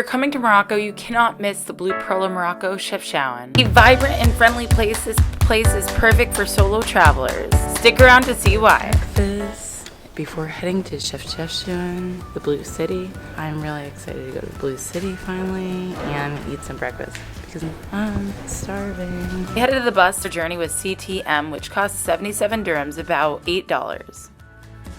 If you're coming to Morocco, you cannot miss the Blue Pearl of Morocco, Chefchaouen. A vibrant and friendly place, this place is perfect for solo travelers. Stick around to see why. Breakfast before heading to Chefchaouen, the Blue City. I'm really excited to go to the Blue City finally and eat some breakfast because I'm starving. We headed to the bus. Our journey was CTM, which cost 77 dirhams, about $8.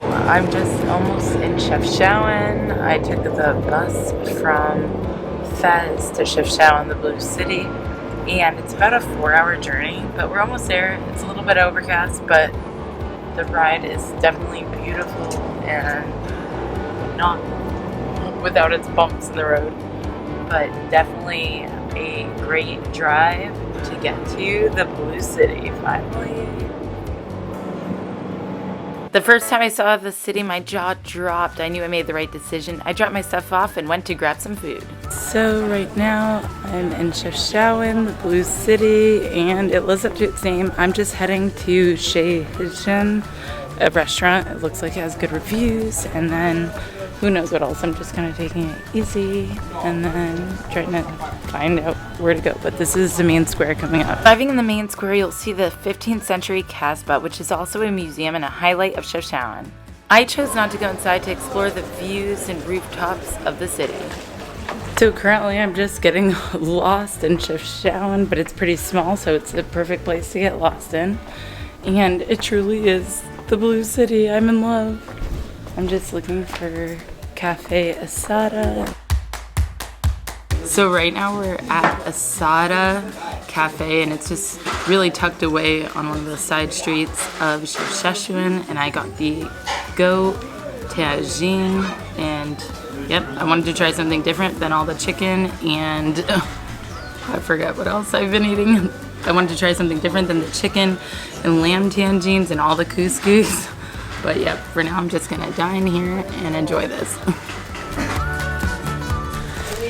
I'm just almost in Chefchaouen. I took the bus from Fez to Chefchaouen, the Blue City, and it's about a 4-hour journey, but we're almost there. It's a little bit overcast, but the ride is definitely beautiful and not without its bumps in the road, but definitely a great drive to get to the Blue City finally. The first time I saw the city, my jaw dropped. I knew I made the right decision. I dropped my stuff off and went to grab some food. So right now, I'm in Chefchaouen, the Blue City, and it lives up to its name. I'm just heading to Chefchaouen, a restaurant. It looks like it has good reviews, and then who knows what else. I'm just kind of taking it easy and then trying to find out where to go. But this is the main square coming up. Arriving in the main square, you'll see the 15th century Casbah, which is also a museum and a highlight of Chefchaouen. I chose not to go inside to explore the views and rooftops of the city. So currently I'm just getting lost in Chefchaouen, but it's pretty small, so it's a perfect place to get lost in. And it truly is the Blue City. I'm in love. I'm just looking for Cafe Asada. So right now we're at Asada Cafe, and it's just really tucked away on one of the side streets of Chefchaouen, and I got the goat tagine, and yep, I wanted to try something different than all the chicken, and I forget what else I've been eating. I wanted to try something different than the chicken and lamb tagines and all the couscous. But yeah, for now I'm just gonna dine here and enjoy this.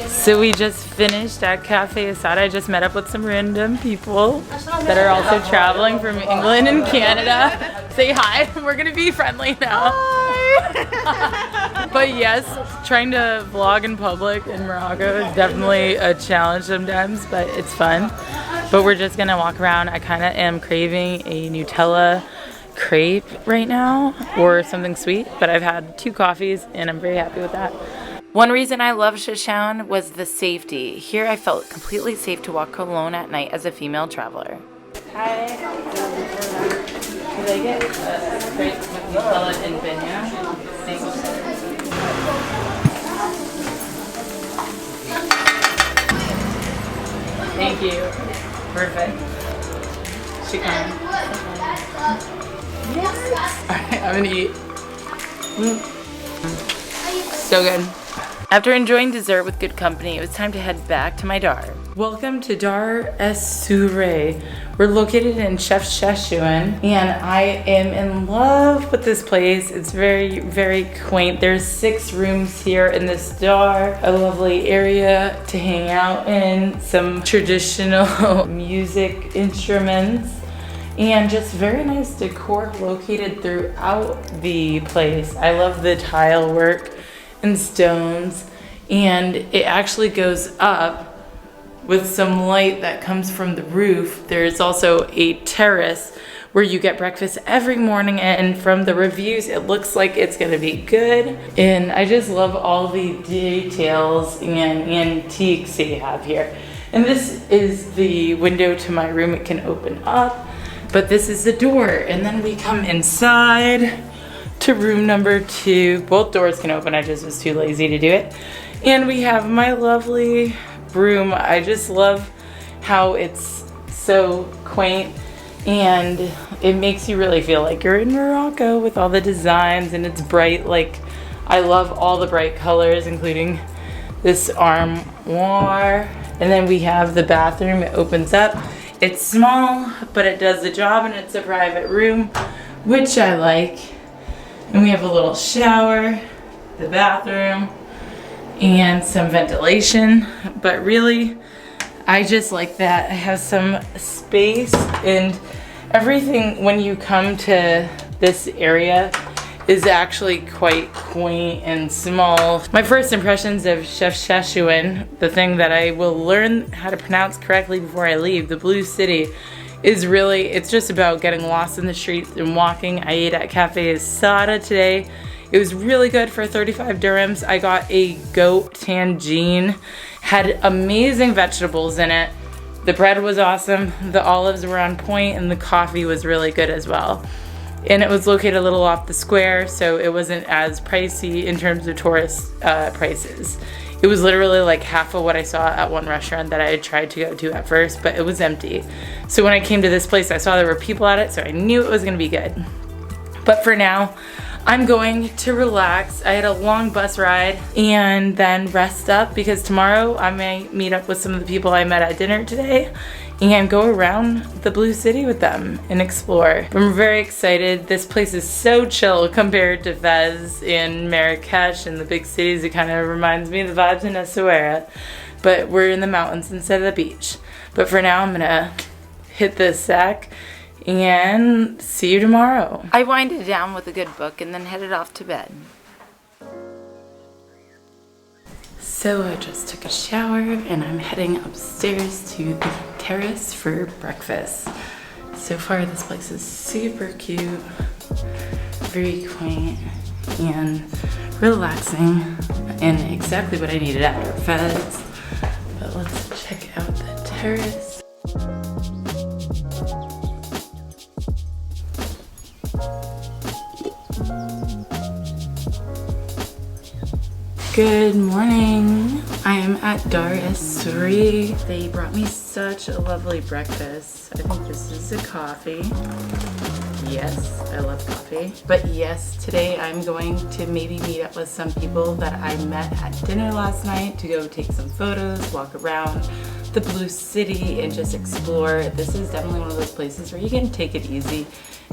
So we just finished at Cafe Asada. I just met up with some random people that are also traveling from England and Canada. Say hi, we're gonna be friendly now. Hi. But yes, trying to vlog in public in Morocco is definitely a challenge sometimes, but it's fun. But we're just gonna walk around. I kinda am craving a Nutella crepe right now or something sweet, but I've had 2 coffees and I'm very happy with that. One reason I love Chefchaouen was the safety. Here I felt completely safe to walk alone at night as a female traveler. Hi. Could I get a crepe with Nutella and beignet? Thank you. Perfect. Chicken. Yes. Alright, I'm gonna eat. So good. After enjoying dessert with good company, it was time to head back to my Dar. Welcome to Dar Es Saouyry. We're located in Chefchaouen, and I am in love with this place. It's very, very quaint. There's 6 rooms here in this Dar, a lovely area to hang out in, some traditional music instruments, and just very nice decor located throughout the place. I love the tile work and stones, and it actually goes up with some light that comes from the roof. There's also a terrace where you get breakfast every morning, and from the reviews it looks like it's gonna be good. And I just love all the details and antiques they have here. And this is the window to my room. It can open up. But this is the door, and then we come inside to room number 2. Both doors can open, I just was too lazy to do it. And we have my lovely room. I just love how it's so quaint, and it makes you really feel like you're in Morocco with all the designs, and it's bright. Like, I love all the bright colors, including this armoire. And then we have the bathroom. It opens up. It's small, but it does the job, and it's a private room, which I like. And we have a little shower, the bathroom, and some ventilation. But really, I just like that. I have some space, and everything when you come to this area is actually quite quaint and small. My first impressions of Chefchaouen, the thing that I will learn how to pronounce correctly before I leave, the Blue City, is really, it's just about getting lost in the streets and walking. I ate at Cafe Sada today. It was really good for 35 dirhams. I got a goat tangine, had amazing vegetables in it. The bread was awesome, the olives were on point, and the coffee was really good as well. And it was located a little off the square, so it wasn't as pricey in terms of tourist prices. It was literally like half of what I saw at one restaurant that I had tried to go to at first, but it was empty. So when I came to this place, I saw there were people at it, so I knew it was gonna be good. But for now, I'm going to relax. I had a long bus ride and then rest up because tomorrow I may meet up with some of the people I met at dinner today and go around the Blue City with them and explore. I'm very excited. This place is so chill compared to Fez and Marrakesh and the big cities. It kind of reminds me of the vibes in Es Saouyry, but we're in the mountains instead of the beach. But for now, I'm gonna hit this sack and see you tomorrow. I winded down with a good book and then headed off to bed. So I just took a shower and I'm heading upstairs to the terrace for breakfast. So far this place is super cute, very quaint and relaxing and exactly what I needed after Fez. But let's check out the terrace. Good morning. I am at Dar Es Saouyry. They brought me such a lovely breakfast. I think this is a coffee. Yes, I love coffee. But yes, today I'm going to maybe meet up with some people that I met at dinner last night to go take some photos, walk around the Blue City and just explore. This is definitely one of those places where you can take it easy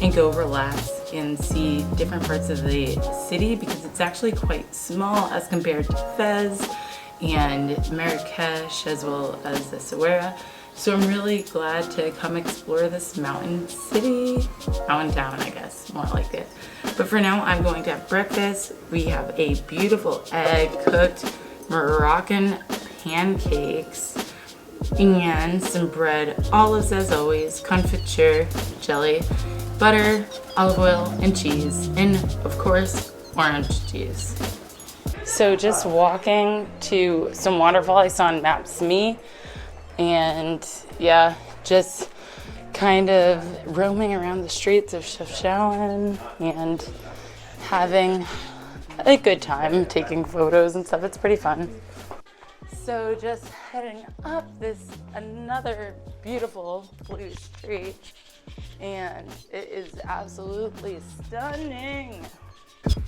and go relax and see different parts of the city because it's actually quite small as compared to Fez and Marrakesh as well as the Saouyry. So I'm really glad to come explore this mountain city, mountain town I guess, more like it. But for now I'm going to have breakfast. We have a beautiful egg cooked Moroccan pancakes and some bread, olives as always, confiture, jelly, butter, olive oil, and cheese, and of course, orange juice. So just walking to some waterfall I saw on Maps Me, and yeah, just kind of roaming around the streets of Chefchaouen and having a good time taking photos and stuff. It's pretty fun. So just heading up this another beautiful blue street, and it is absolutely stunning.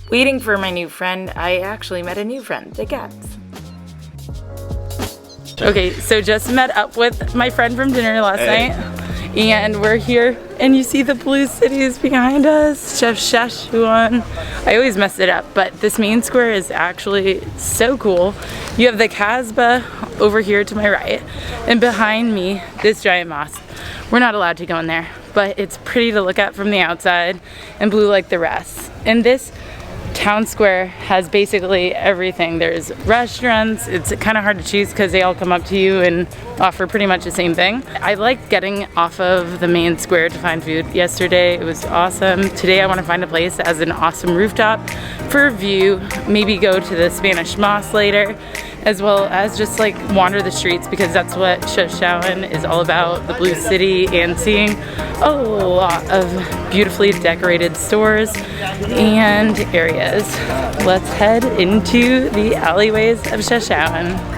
Waiting for my new friend, I actually met a new friend, the cats. Okay, so just met up with my friend from dinner last night, and we're here, and you see the blue cities behind us, Chefchaouen. I always mess it up, but this main square is actually so cool. You have the Casbah over here to my right, and behind me, this giant mosque. We're not allowed to go in there, but it's pretty to look at from the outside and blue like the rest. And this town square has basically everything. There's restaurants. It's kind of hard to choose because they all come up to you and offer pretty much the same thing. I like getting off of the main square to find food. Yesterday it was awesome. Today I want to find a place that has an awesome rooftop for a view. Maybe go to the Spanish Mosque later, as well as just like wander the streets because that's what Chefchaouen is all about, the Blue City, and seeing a lot of beautifully decorated stores and areas. Let's head into the alleyways of Chefchaouen.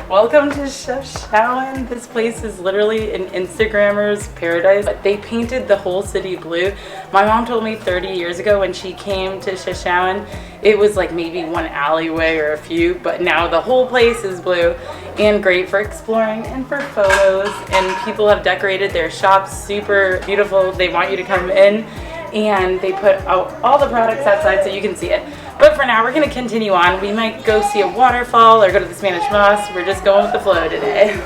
Welcome to Chefchaouen. This place is literally an Instagrammer's paradise. They painted the whole city blue. My mom told me 30 years ago when she came to Chefchaouen, it was like maybe one alleyway or a few, but now the whole place is blue and great for exploring and for photos. And people have decorated their shops super beautiful. They want you to come in and they put out all the products outside so you can see it. But for now, we're gonna continue on. We might go see a waterfall or go to the Spanish Mosque. We're just going with the flow today.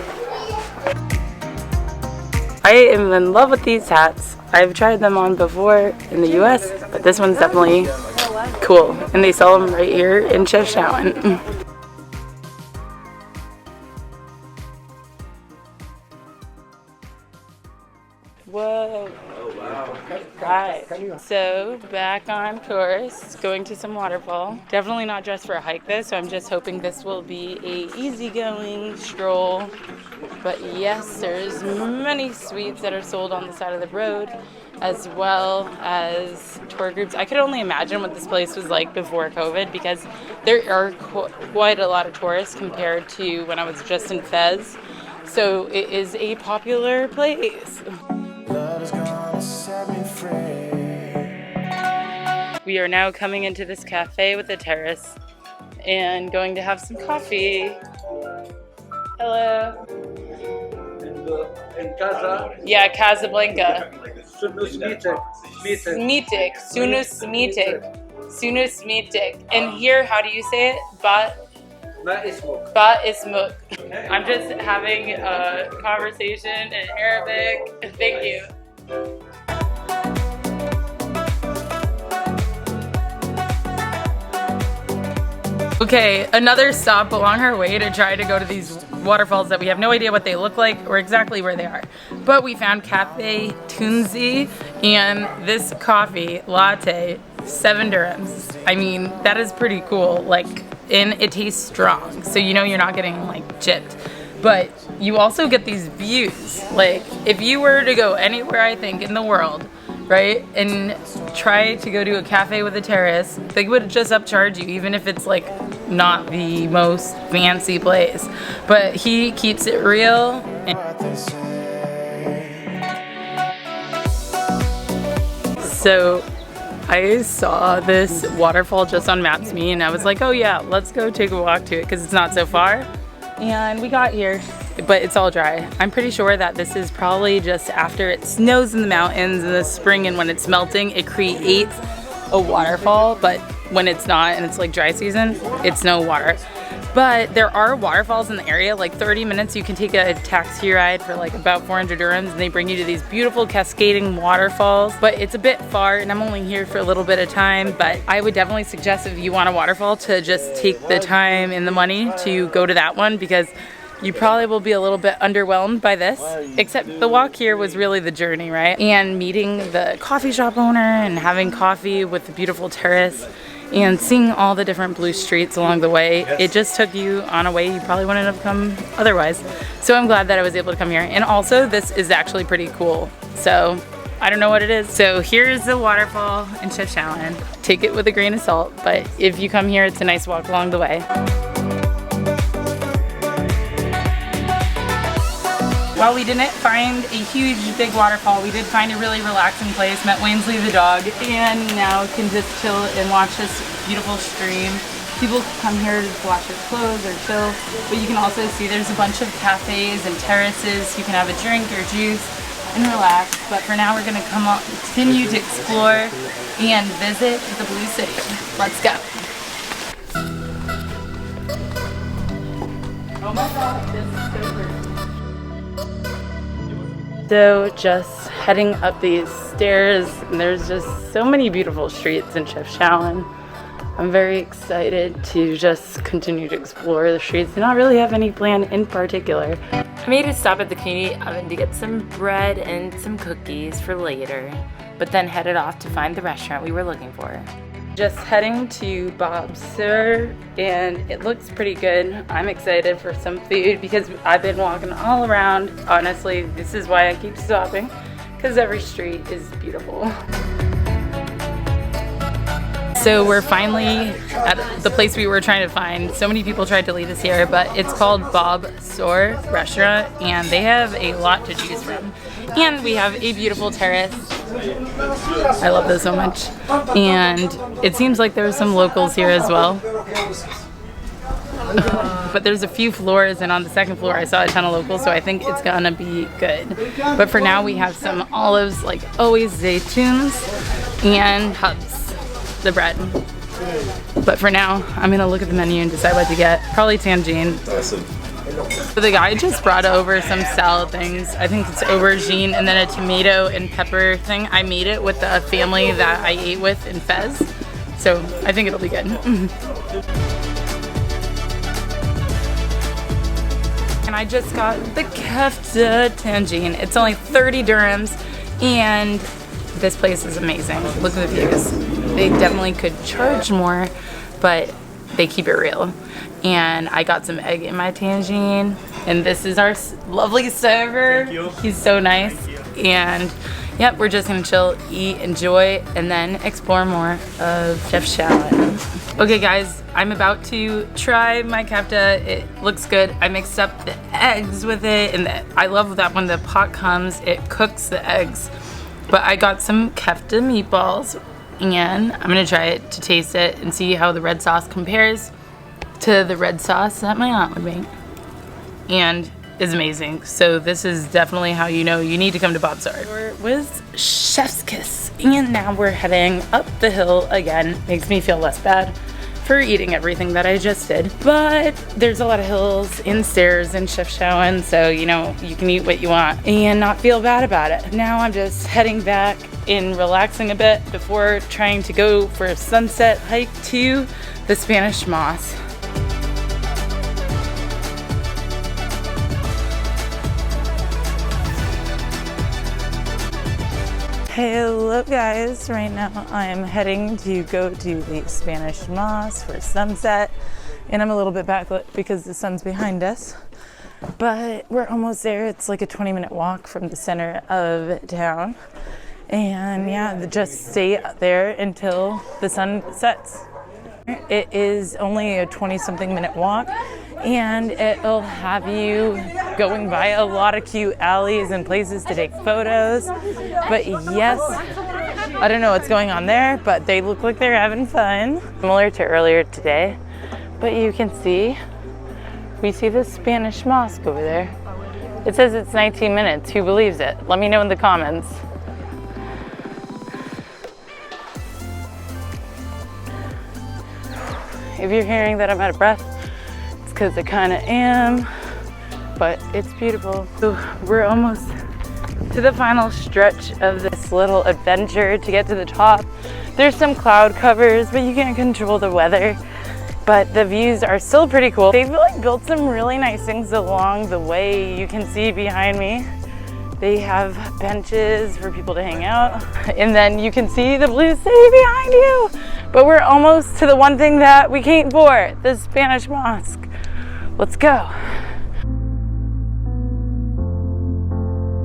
I am in love with these hats. I've tried them on before in the US, but this one's definitely cool. And they sell them right here in Chefchaouen. Whoa. Right. So back on course, going to some waterfall. Definitely not dressed for a hike this, so I'm just hoping this will be a easygoing stroll. But yes, there's many sweets that are sold on the side of the road, as well as tour groups. I could only imagine what this place was like before COVID, because there are quite a lot of tourists compared to when I was just in Fez. So it is a popular place. We are now coming into this cafe with a terrace and going to have some coffee. Hello. In Casa. Yeah, Casablanca. Sunus Smitik. Sunus Smitik. Sunus Smitik. And here, how do you say it? Ba Ismuk. I'm just having a conversation in Arabic. Thank you. Okay, another stop along our way to try to go to these waterfalls that we have no idea what they look like or exactly where they are. But we found Cafe Tunzi, and this coffee latte, 7 dirhams. I mean, that is pretty cool. Like, and it tastes strong, so you know you're not getting like gypped. But you also get these views. Like, if you were to go anywhere, I think, in the world, right, and try to go to a cafe with a terrace, they would just upcharge you, even if it's like not the most fancy place. But he keeps it real. So I saw this waterfall just on Maps.me, and I was like, oh yeah, let's go take a walk to it because it's not so far. And we got here, but it's all dry. I'm pretty sure that this is probably just after it snows in the mountains in the spring, and when it's melting, it creates a waterfall, but when it's not and it's like dry season, it's no water. But there are waterfalls in the area, like 30 minutes you can take a taxi ride for like about 400 dirhams, and they bring you to these beautiful cascading waterfalls. But it's a bit far, and I'm only here for a little bit of time, but I would definitely suggest, if you want a waterfall, to just take the time and the money to go to that one, because you probably will be a little bit underwhelmed by this. Except the walk here was really the journey, right? And meeting the coffee shop owner and having coffee with the beautiful terrace and seeing all the different blue streets along the way, it just took you on a way you probably wouldn't have come otherwise. So I'm glad that I was able to come here. And also, this is actually pretty cool. So I don't know what it is. So here's the waterfall in Chefchaouen. Take it with a grain of salt, but if you come here, it's a nice walk along the way. While we didn't find a huge big waterfall, we did find a really relaxing place. Met Wainsley the dog, and now can just chill and watch this beautiful stream. People come here to wash their clothes or chill, but you can also see there's a bunch of cafes and terraces. You can have a drink or juice and relax. But for now, we're gonna continue to explore and visit the Blue City. Let's go. Oh my God, this is so pretty. So just heading up these stairs, and there's just so many beautiful streets in Chefchaouen. I'm very excited to just continue to explore the streets and not really have any plan in particular. I made a stop at the community oven to get some bread and some cookies for later, but then headed off to find the restaurant we were looking for. Just heading to Bob's Sur, and it looks pretty good. I'm excited for some food because I've been walking all around. Honestly, this is why I keep stopping, because every street is beautiful. So we're finally at the place we were trying to find. So many people tried to lead us here, but it's called Bob's Sur restaurant, and they have a lot to choose from. And we have a beautiful terrace. I love this so much. And it seems like there's some locals here as well. But there's a few floors, and on the second floor I saw a ton of locals, so I think it's gonna be good. But for now we have some olives, like always, zaytuns, and hubs, the bread. But for now, I'm gonna look at the menu and decide what to get. Probably tangine. Awesome. So the guy just brought over some salad things. I think it's aubergine and then a tomato and pepper thing. I made it with the family that I ate with in Fez. So I think it'll be good. And I just got the kefta tangine. It's only 30 dirhams and this place is amazing. Look at the views. They definitely could charge more, but they keep it real. And I got some egg in my tangine. And this is our lovely server. Thank you. He's so nice. And yep, we're just gonna chill, eat, enjoy, and then explore more of Chefchaouen. Okay guys, I'm about to try my kefta. It looks good. I mixed up the eggs with it, and I love that when the pot comes, it cooks the eggs. But I got some kefta meatballs, and I'm gonna try it to taste it and see how the red sauce compares to the red sauce that my aunt would make. And is amazing. So this is definitely how you know you need to come to Babsar. It was Chef's Kiss, and now we're heading up the hill again. Makes me feel less bad for eating everything that I just did. But there's a lot of hills and stairs in Chefchaouen, so you know you can eat what you want and not feel bad about it. Now I'm just heading back and relaxing a bit before trying to go for a sunset hike to the Spanish Mosque. Hello guys, right now I'm heading to go to the Spanish Mosque for sunset, and I'm a little bit backlit because the sun's behind us, but we're almost there. It's like a 20-minute walk from the center of town, and yeah, just stay there until the sun sets. It is only a 20-something minute walk, and it'll have you going by a lot of cute alleys and places to take photos. But yes, I don't know what's going on there, but they look like they're having fun. Similar to earlier today, but you can see, we see the Spanish Mosque over there. It says it's 19 minutes. Who believes it? Let me know in the comments. If you're hearing that I'm out of breath, it's because I kind of am, but it's beautiful. So we're almost to the final stretch of this little adventure to get to the top. There's some cloud covers, but you can't control the weather. But the views are still pretty cool. They've like built some really nice things along the way. You can see behind me, they have benches for people to hang out. And then you can see the blue city behind you. But we're almost to the one thing that we came for, the Spanish Mosque. Let's go.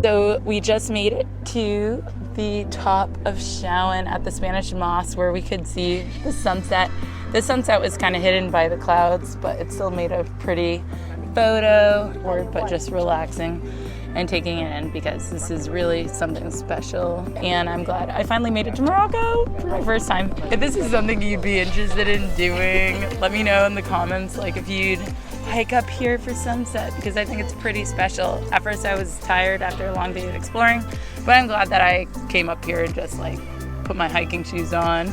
So we just made it to the top of Chaouen at the Spanish Mosque where we could see the sunset. The sunset was kind of hidden by the clouds, but it still made a pretty photo, but just relaxing and taking it in because this is really something special. And I'm glad I finally made it to Morocco for my first time. If this is something you'd be interested in doing, let me know in the comments, like if you'd hike up here for sunset, because I think it's pretty special. At first I was tired after a long day of exploring, but I'm glad that I came up here and just like put my hiking shoes on.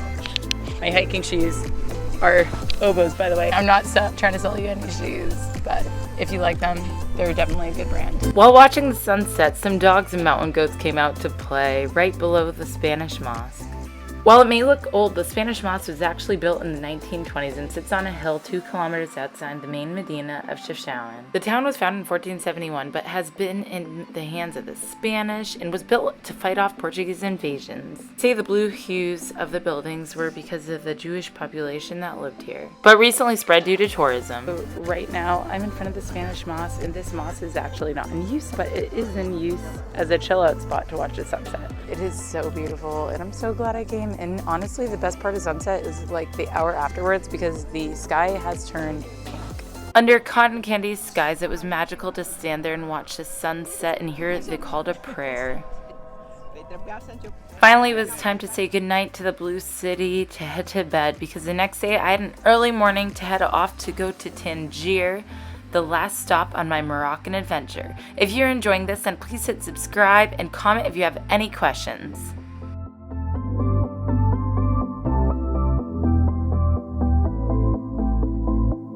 My hiking shoes are Oboes, by the way. I'm not trying to sell you any shoes, but if you like them, they're definitely a good brand. While watching the sunset, some dogs and mountain goats came out to play right below the Spanish Mosque. While it may look old, the Spanish Mosque was actually built in the 1920s and sits on a hill 2 kilometers outside the main Medina of Chefchaouen. The town was founded in 1471, but has been in the hands of the Spanish and was built to fight off Portuguese invasions. Say the blue hues of the buildings were because of the Jewish population that lived here, but recently spread due to tourism. So right now, I'm in front of the Spanish Mosque, and this mosque is actually not in use, but it is in use as a chill-out spot to watch the sunset. It is so beautiful, and I'm so glad I came. And honestly, the best part of sunset is like the hour afterwards because the sky has turned pink. Under cotton candy skies, it was magical to stand there and watch the sunset and hear the call to prayer. Finally, it was time to say goodnight to the blue city to head to bed because the next day I had an early morning to head off to go to Tangier, the last stop on my Moroccan adventure. If you're enjoying this, then please hit subscribe and comment if you have any questions.